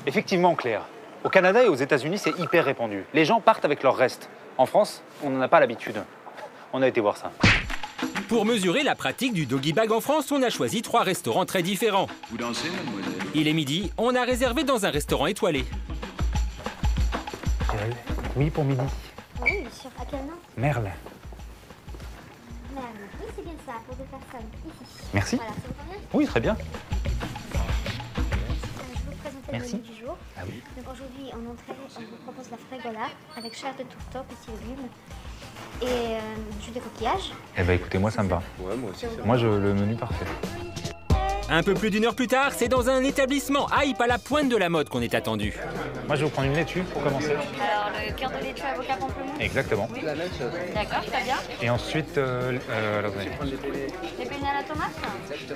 Effectivement, Claire. Au Canada et aux États-Unis, c'est hyper répandu. Les gens partent avec leurs restes. En France, on n'en a pas l'habitude. On a été voir ça. Pour mesurer la pratique du doggy bag en France, on a choisi 3 restaurants très différents. Vous dansez, mademoiselle? Il est midi, on a réservé dans un restaurant étoilé. Oui, pour midi. Oui, monsieur. À quel nom? Merle. Merde. Oui, c'est bien ça, pour 2 personnes. Ici. Merci. Voilà, ça vous convient? Oui, très bien. Je vous présente le Merci. menu du jour. Ah oui. Donc aujourd'hui, en entrée, on vous propose la frégola avec chair de tourteau, petits légumes et jus de coquillage. Eh ben écoutez, moi ça me va. Ouais, moi aussi. Moi, le menu parfait. Un peu plus d'1 heure plus tard, c'est dans un établissement hype à la pointe de la mode qu'on est attendu. Moi, je vais vous prendre une laitue pour commencer. Alors, le cœur de laitue avocat pamplemousse. Exactement. D'accord, très bien. Et ensuite, attendez. Les beignets à la tomate.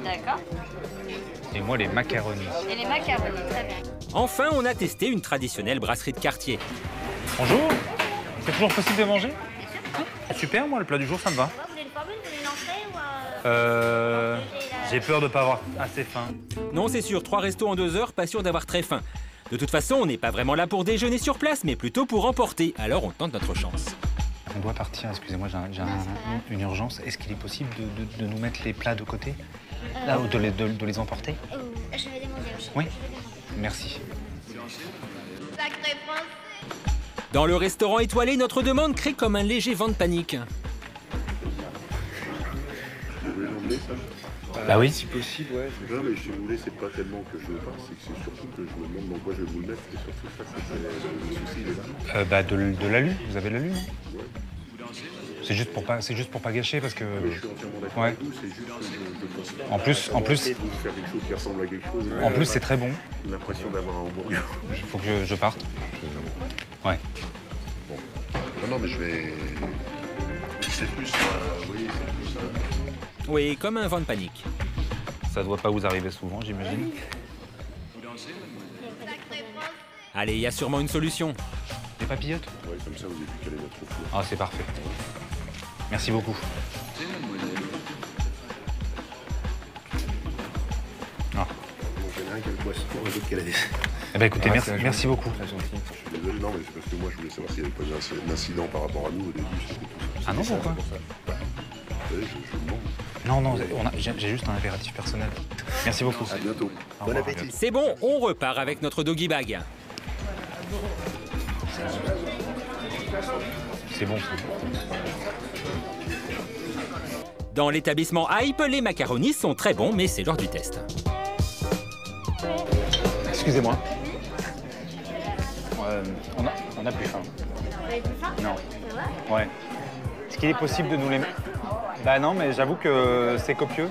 D'accord. Et moi, les macaronis. Et les macaronis, très bien. Enfin, on a testé une traditionnelle brasserie de quartier. Bonjour. C'est toujours possible de manger? Super, moi, le plat du jour, ça me va. Vous voulez le formule, vous voulez l'entrée ou J'ai peur de pas avoir assez faim. Non, c'est sûr, 3 restos en 2 heures, pas sûr d'avoir très faim. De toute façon, on n'est pas vraiment là pour déjeuner sur place, mais plutôt pour emporter. Alors on tente notre chance. On doit partir, excusez-moi, j'ai une urgence. Est-ce qu'il est possible de nous mettre les plats de côté? Là, ou de les emporter? Je vais demander au chef. Oui. Merci. Sacré français. Dans le restaurant étoilé, notre demande crée comme un léger vent de panique. Vous voulez l'emmener, ça? Bah oui. Si possible, ouais. Non, mais si vous voulez, c'est pas tellement que je le fasse, c'est que c'est surtout que je me demande dans quoi je vais vous le mettre. Et surtout, ça, c'est le souci, il est là. De l'alu. Vous avez de l'alu, non? Ouais. C'est juste pour pas gâcher parce que. Mais je suis entièrement d'accord Ouais. avec vous, c'est juste que je pense pas. En plus, Vous faire quelque chose qui ressemble à quelque chose. en plus, c'est très bon. J'ai l'impression d'avoir un hamburger. Il faut que je parte. Ouais. Bon. Non, mais je vais. C'est plus. Oui, c'est plus. Oui, comme un vent de panique. Ça doit pas vous arriver souvent, j'imagine. Allez, il y a sûrement une solution. Des papillotes? Ouais, comme ça, vous avez pu caler notre four. Ah, c'est parfait. Merci beaucoup. Ah. Donc, il y en a un qui a le poisson, l'autre qui a la dessert. Eh ben écoutez, merci beaucoup. Je suis désolé, non, mais c'est parce que moi, je voulais savoir s'il n'y avait pas eu d'incident par rapport à nous au début. C'était tout ça. Ah non, C'était ça, pourquoi? c'est pour ça. Bah, vous savez, je vous demande. Non, j'ai juste un impératif personnel. Merci beaucoup. À bientôt. Au Bon revoir. appétit. C'est bon, on repart avec notre doggy bag. C'est bon. Dans l'établissement hype, les macaronis sont très bons, mais c'est l'heure du test. Excusez-moi. On a plus faim. Vous avez plus faim? Non. C'est vrai? Ouais. Est-ce qu'il est possible de nous les... Bah non, mais j'avoue que c'est copieux.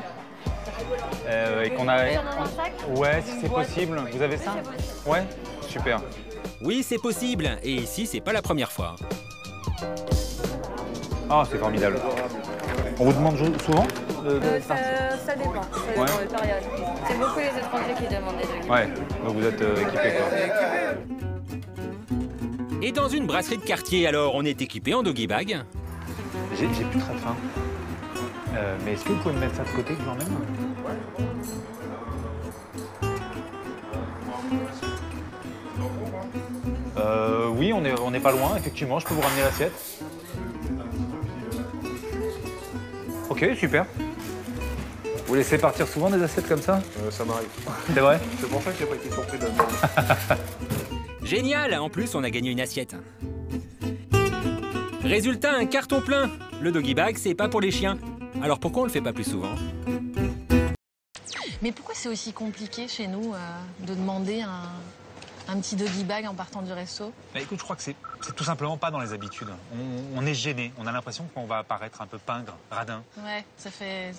Et qu'on a... Dans un sac? Ouais, si c'est possible. Vous avez ça? Ouais, super. Oui, c'est possible, et ici, c'est pas la première fois. Ah, c'est formidable. On vous demande souvent Ça dépend, ça dépend Ouais. des périodes. C'est beaucoup les étrangers qui demandent des doggy. Ouais, donc vous êtes équipés quoi. Et dans une brasserie de quartier, alors, on est équipé en doggy bag. J'ai plus très faim. Mais est-ce que vous pouvez me mettre ça de côté que je l'emmène? Oui, on est pas loin, effectivement. Je peux vous ramener l'assiette. Ok, super. Vous laissez partir souvent des assiettes comme ça? Ça m'arrive. C'est vrai? C'est pour ça que j'ai pas été surpris de Génial, en plus, on a gagné une assiette. Résultat, un carton plein. Le doggy bag, c'est pas pour les chiens. Alors pourquoi on le fait pas plus souvent? Mais pourquoi c'est aussi compliqué chez nous de demander un petit doggy bag en partant du resto? Bah écoute, je crois que c'est tout simplement pas dans les habitudes. On est gêné, on a l'impression qu'on va apparaître un peu pingre, radin. Ouais, ça fait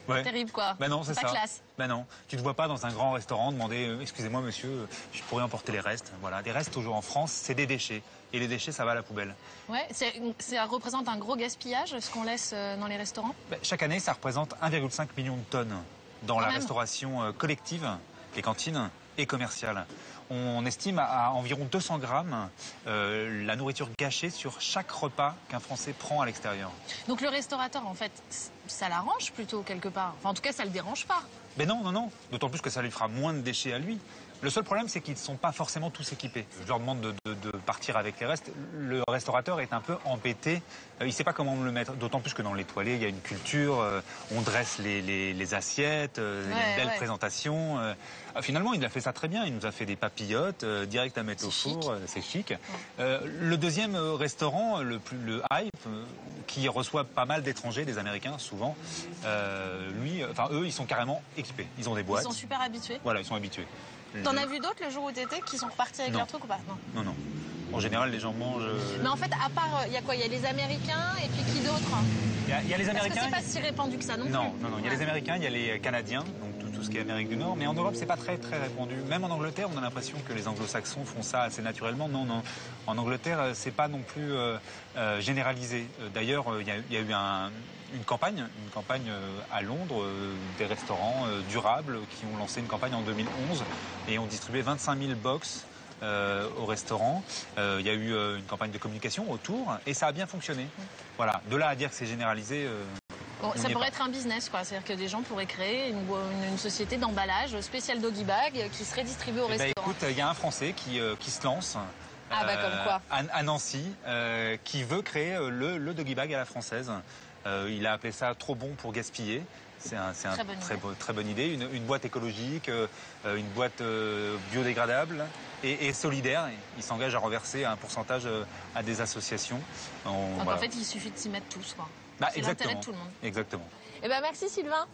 Ouais. terrible quoi. Bah non, c'est pas ça. classe. Bah non, tu te vois pas dans un grand restaurant demander excusez-moi monsieur, je pourrais emporter les restes. Voilà, des restes aujourd'hui en France, c'est des déchets. Et les déchets, ça va à la poubelle. Ouais, ça représente un gros gaspillage ce qu'on laisse dans les restaurants. Bah, chaque année, ça représente 1,5 million de tonnes dans la même. restauration collective, les cantines et commerciales. On estime à environ 200 grammes la nourriture gâchée sur chaque repas qu'un Français prend à l'extérieur. Donc le restaurateur, en fait, ça l'arrange plutôt quelque part. Enfin, en tout cas, ça le dérange pas. Mais non, non, non. D'autant plus que ça lui fera moins de déchets à lui. Le seul problème, c'est qu'ils ne sont pas forcément tous équipés. Je leur demande de partir avec les restes. Le restaurateur est un peu embêté. Il ne sait pas comment me le mettre. D'autant plus que dans l'étoilé, il y a une culture. On dresse les assiettes. Il y a une belle présentation. Finalement, il a fait ça très bien. Il nous a fait des papillotes direct à mettre au four. C'est chic. Le deuxième restaurant, le Hype, qui reçoit pas mal d'étrangers, des Américains souvent, eux, ils sont carrément équipés. Ils ont des boîtes. Ils sont super habitués. Voilà, ils sont habitués. T'en as vu d'autres le jour où t'étais qui sont repartis avec leur truc ou pas? Non. Non, non. En général, les gens mangent. Mais en fait, à part, il y a quoi? Il y a les Américains et puis qui d'autre? Il y a les Américains. Parce que c'est pas si répandu que ça non plus. Non, non, non. Il y a les Américains, il y a les Canadiens, donc tout ce qui est Amérique du Nord. Mais en Europe, c'est pas très, très répandu. Même en Angleterre, on a l'impression que les Anglo-Saxons font ça assez naturellement. Non, non. En Angleterre, c'est pas non plus généralisé. D'ailleurs, il y a eu une campagne à Londres, des restaurants durables qui ont lancé une campagne en 2011 et ont distribué 25 000 box au restaurant. Il y a eu une campagne de communication autour et ça a bien fonctionné. Voilà. De là à dire que c'est généralisé. Bon, ça pourrait être un business, quoi. C'est-à-dire que des gens pourraient créer une société d'emballage spécial doggy bag qui serait distribuée au restaurant. Écoute, il y a un Français qui se lance. Comme quoi. À Nancy, qui veut créer le doggy bag à la française. Il a appelé ça trop bon pour gaspiller. C'est une très bonne idée. Une boîte écologique, une boîte biodégradable et solidaire. Il s'engage à reverser un pourcentage à des associations. En fait, il suffit de s'y mettre tous, quoi. C'est l'intérêt de tout le monde. Exactement. Eh ben, merci Sylvain.